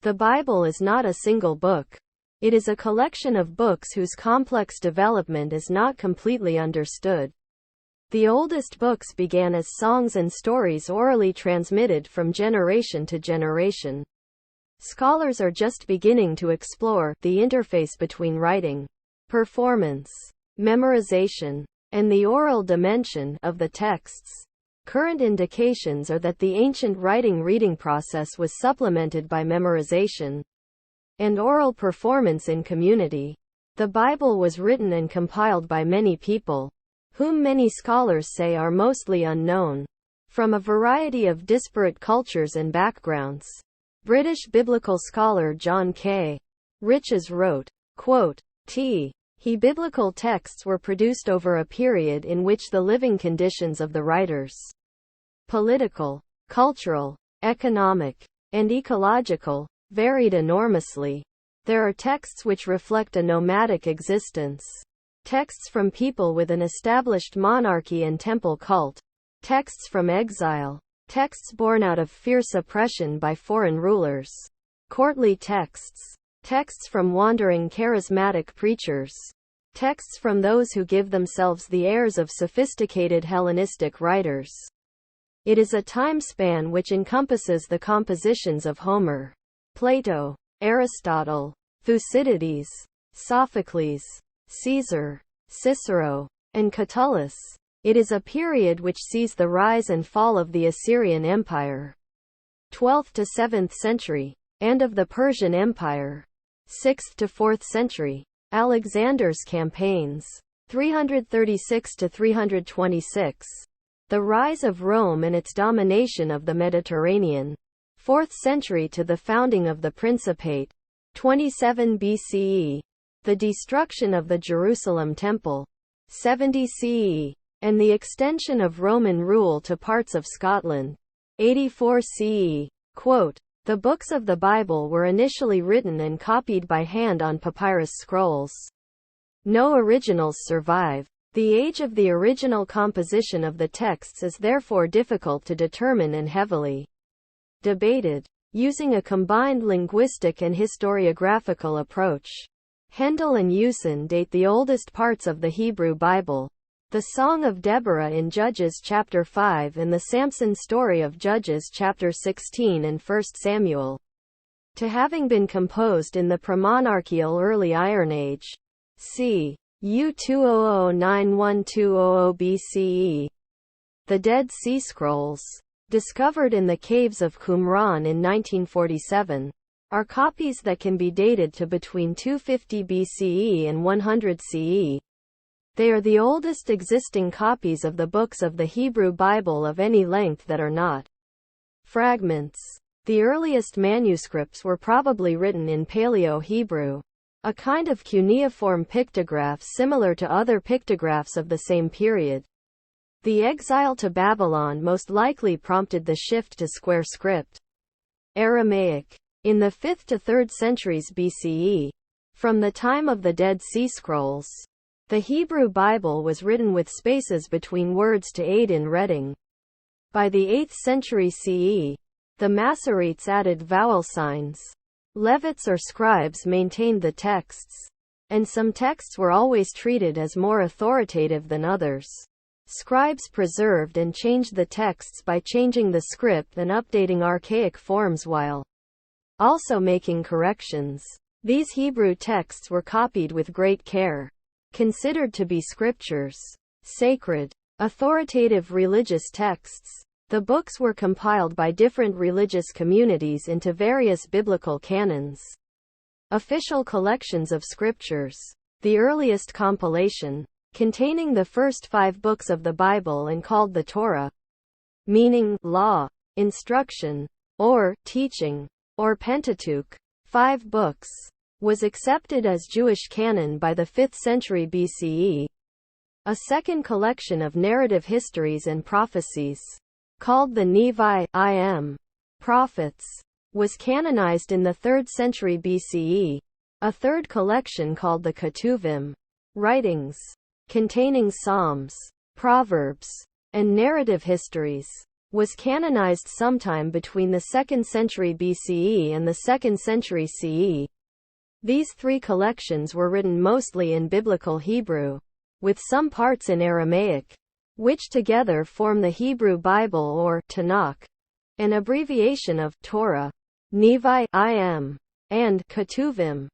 The Bible is not a single book. It is a collection of books whose complex development is not completely understood. The oldest books began as songs and stories orally transmitted from generation to generation. Scholars are just beginning to explore the interface between writing, performance, memorization, and the oral dimension of the texts. Current indications are that the ancient writing-reading process was supplemented by memorization and oral performance in community. The Bible was written and compiled by many people, whom many scholars say are mostly unknown, from a variety of disparate cultures and backgrounds. British biblical scholar John K. Riches wrote, quote, He biblical texts were produced over a period in which the living conditions of the writers, political, cultural, economic, and ecological, varied enormously. There are texts which reflect a nomadic existence, texts from people with an established monarchy and temple cult, texts from exile, texts born out of fierce oppression by foreign rulers, courtly texts, texts from wandering charismatic preachers, texts from those who give themselves the airs of sophisticated Hellenistic writers. It is a time span which encompasses the compositions of Homer, Plato, Aristotle, Thucydides, Sophocles, Caesar, Cicero, and Catullus. It is a period which sees the rise and fall of the Assyrian Empire, 12th to 7th century, and of the Persian Empire, 6th to 4th century. Alexander's campaigns, 336 to 326. The rise of Rome and its domination of the Mediterranean, 4th century to the founding of the Principate, 27 BCE. The destruction of the Jerusalem Temple, 70 CE, and the extension of Roman rule to parts of Scotland, 84 CE. Quote, The books of the Bible were initially written and copied by hand on papyrus scrolls. No originals survive. The age of the original composition of the texts is therefore difficult to determine and heavily debated. Using a combined linguistic and historiographical approach, Hendel and Usen date the oldest parts of the Hebrew Bible, the Song of Deborah in Judges chapter 5 and the Samson story of Judges chapter 16 and 1 Samuel, to having been composed in the premonarchical early Iron Age, c. U-20091-200 BCE. The Dead Sea Scrolls, discovered in the caves of Qumran in 1947, are copies that can be dated to between 250 BCE and 100 CE. They are the oldest existing copies of the books of the Hebrew Bible of any length that are not fragments. The earliest manuscripts were probably written in Paleo-Hebrew, a kind of cuneiform pictograph similar to other pictographs of the same period. The exile to Babylon most likely prompted the shift to square script. Aramaic. In the 5th to 3rd centuries BCE, from the time of the Dead Sea Scrolls, the Hebrew Bible was written with spaces between words to aid in reading. By the 8th century CE, the Masoretes added vowel signs. Levites or scribes maintained the texts, and some texts were always treated as more authoritative than others. Scribes preserved and changed the texts by changing the script and updating archaic forms while also making corrections. These Hebrew texts were copied with great care, considered to be scriptures, sacred, authoritative religious texts. The books were compiled by different religious communities into various biblical canons. Official collections of scriptures. The earliest compilation, containing the first 5 books of the Bible and called the Torah, meaning law, instruction, or teaching, or Pentateuch, 5 books, was accepted as Jewish canon by the 5th century BCE. A second collection of narrative histories and prophecies, called the Nevi'im, prophets, was canonized in the 3rd century BCE. A third collection called the Ketuvim, writings, containing psalms, proverbs, and narrative histories, was canonized sometime between the 2nd century BCE and the 2nd century CE. These three collections were written mostly in Biblical Hebrew, with some parts in Aramaic, which together form the Hebrew Bible or Tanakh, an abbreviation of Torah, Nevi'im, and Ketuvim.